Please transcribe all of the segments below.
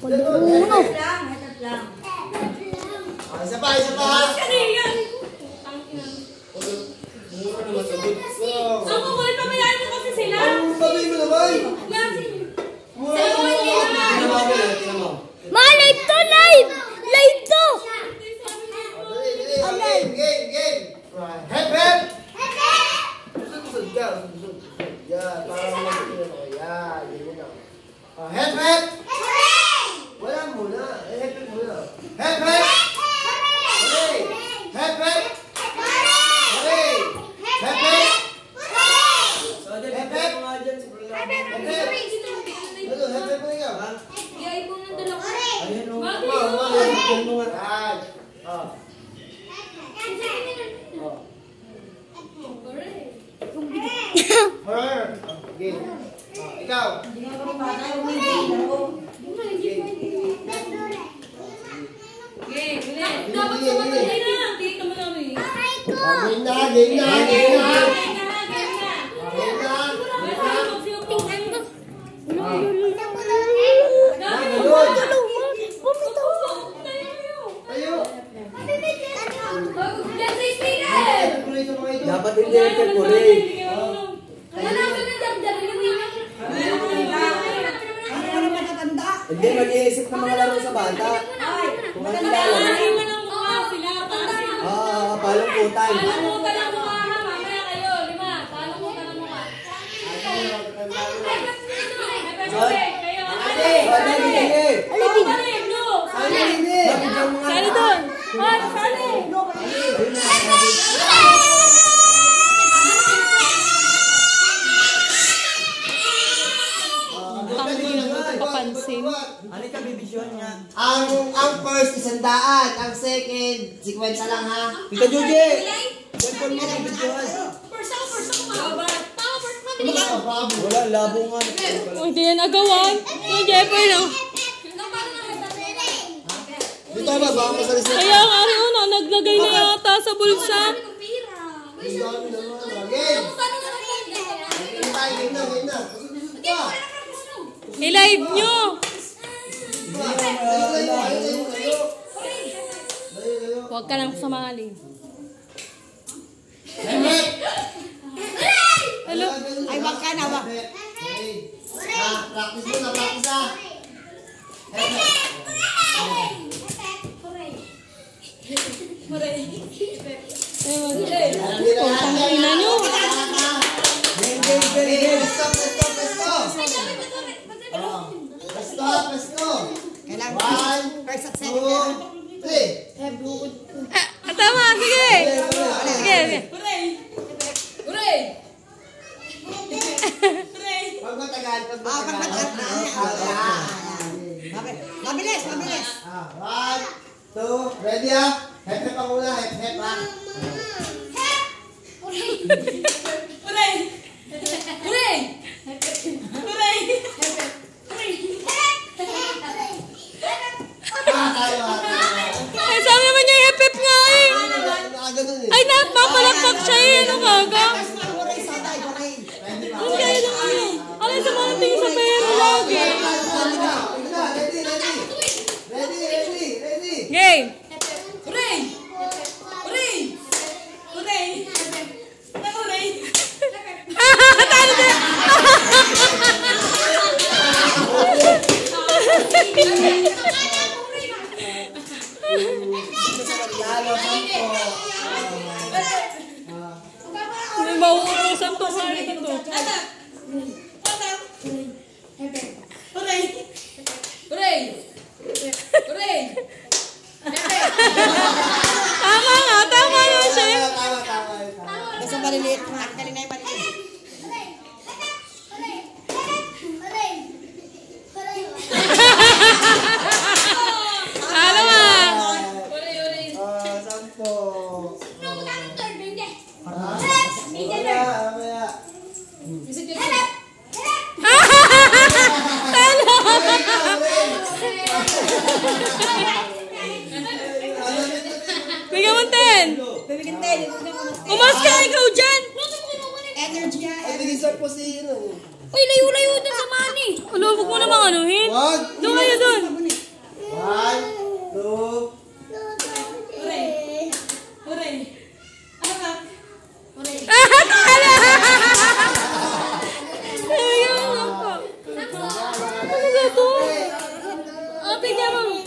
Paluno. Isa pa, isa pa. Ang kukulit pa mayaan mo kasi sila. Ang bagay mo naman. Ma, live to, live! Live to! Game. Hep, hep! Susod ka. Yan, parang mag-ino ko. Yan, yun na. Hep, hep! Wala muna. Hep, hep muna. Hep, hep! Hooray! Hep, hep! Hooray! Hep, hep! Hep, hep! Ano, hep, hep mo ikaw, ha? Iyay po ng dalawa. Ayan o. Ayan o. Game. Ikaw. Dapat sumatay na. Dito mo namin. Game na, game na, game na. Dapat hindi ito kulay. Hindi mag-iisip ng mga laro sa bata. Kung ang kilala. Palungkutan. Palungkutan ang mukha ha. Mamaya kayo. 5. Palungkutan ang mukha. Sali doon! Sali! Papansin. Ano ka bibisyon nga? Ang first 100, ang second 50 lang ha. Tita Juji! Cellphone mo ang bibisyon. Wala, labo nga. Hindi yan agawan. Yung Jeffrey no. Dito ba? Baka masalis na. Kaya ang ari una, naglagay na yata sa bulsa. Ang dami naman. Game! Game na. I-live nyo. Huwag ka lang sumali. Hello? Ay, wag ka na, wag. Practice mo na, practice na. Tangina nyo. Let's go. Kailangan 1, first at 2, second. 3. Tama, sige. Sige. Pag matagal, pag Pag matagal. Mabilis. 1, 2, ready ha? Hep pa muna, hep ha? Ay, sabi naman niya i-hep nga eh. Ay, napapalakpak siya eh. Ano kaga? Ang kaya lang ano. Alay sa mga tingin sa pera lagi. Ready. Game. Talo na. May mauurusan to sa rin ito. Tama nga siya. Basta maliliit. Galing na yung maliliit. Ano nga? 10. Bibigyan tayo. Umas ka ikaw dyan. Energy yan. Bilisan po si Uy, layo-layo dun sa mani. Wala, huwag mo namang anuhin. Wag! Doon kayo dun. bigyan mo. 1,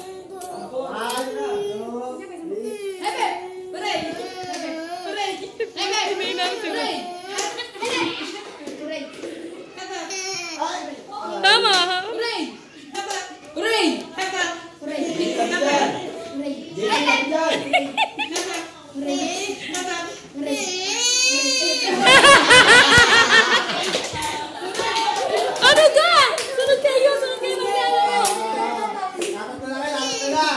2, 3. Hepe! Hooray! Hepe! Hooray! Hepe! May nang sila. Hooray! Hooray! Ay! Tama ha? Hooray! Hepe! Hooray! Hepe! Hooray! Ano ka? Sunod kayo magyaya mo. Dapat mo na kayo, dapat mo na.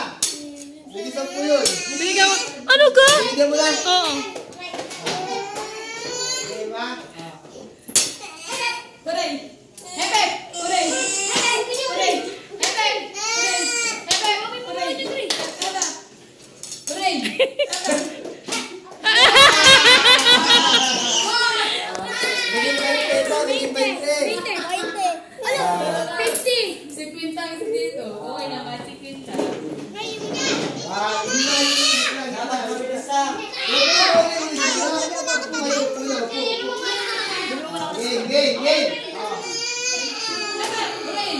Bilisan po yun. Bigyan mo. Ano ka? Bigyan mo lang. Oo. Okay ba? Hooray! Hepe! Hooray! Hooray! Hepe! Hooray! Hepe! Hooray! Hepe! Hooray! Naging 20 ito, naging 20. 50! Si Quinta ang dito. Okay na ba si Quinta? Hindi na yung lang. Dapat mabilis lang. Game, game, game. Hooray!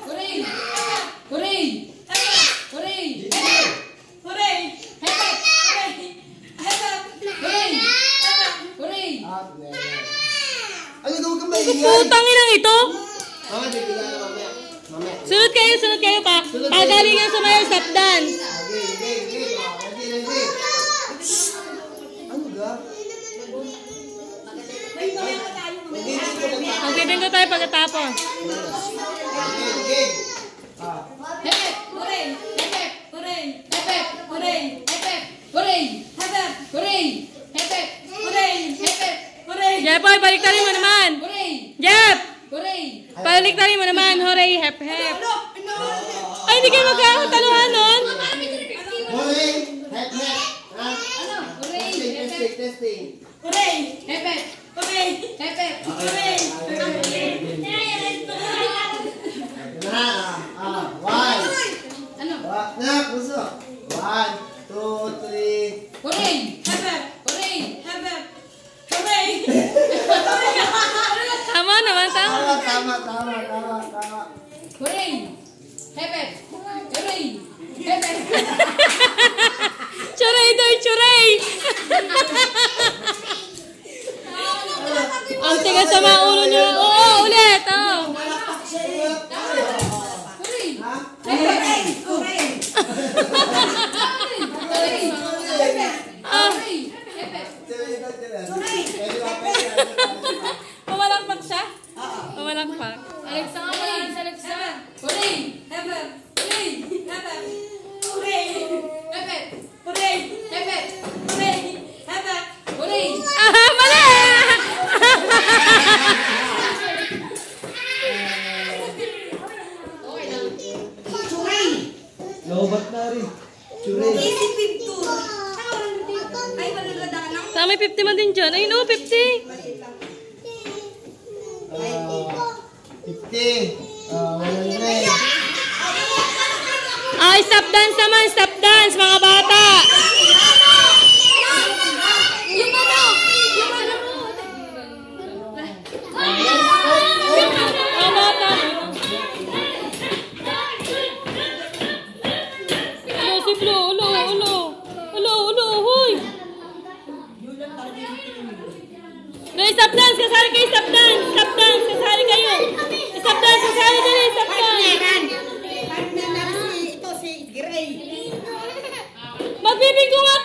Hooray! Hooray! Hooray! Hooray! Hepe! Hooray! Hepe! Hooray! Hooray! Ay, huwag kang maingay. Putang inang ito. Bigla na mamaya. Mamaya. Sunod kayo pa. Pagaling yung sumayaw stop dance. Game, game, game. Ready, ready. Ano ga? Magbitin ko tayo pagkatapos. Game, game. Hepe! Hooray! Hepe! Hooray! Hepe! Hooray! Hepe! Hooray! Hepe! Hooray! Hepe! Hooray! Hepe! Hooray! Jepoy, baliktarin mo naman. Hooray! Jep! Hooray! Baliktarin mo naman. Hooray, hep, hep. Ay, hindi kayo magkakataluhan nun. Hooray! Head, head. Ha? Ano? Hooray! Testing, Hepe! testing, testing. Hooray! Hepe! Hooray! Hepe! Hooray! Na, one. Ano? Na, puso. 1, 2, 3. Hooray! Hepe! Hooray! Hepe! Hooray! Tama naman, tama. Tama. Hooray! Hepe! Hooray! Hepe! Churay doy, churay. Ang tigas sa mga ulo niyo. Oo, ulit. Oo. Hooray! Ha? Hooray! Hooray! Hooray! Ah, pumalakpak siya? Pumalakpak. Alexa, hooray! Alexa! Hooray! Hepe! Hooray! Hepe! Hooray! Hepe! Hooray! Hepe! Hooray! Hepe! Hooray! Ah, mali! Okay lang. Lobat na rin. Churay. Sa may 50 man din dyan. Ay, no, 50. 50. 100. Ay, stop dance naman. Stop dance, mga bata. Mga bata. Ulo, si Flo. Ulo, huy. No, stop dance. Kasali kayo, stop dance. Stop dance, kasali kayo. Stop dance, kasali dali. Stop dance. Partner na si Gray. Magbibig ko nga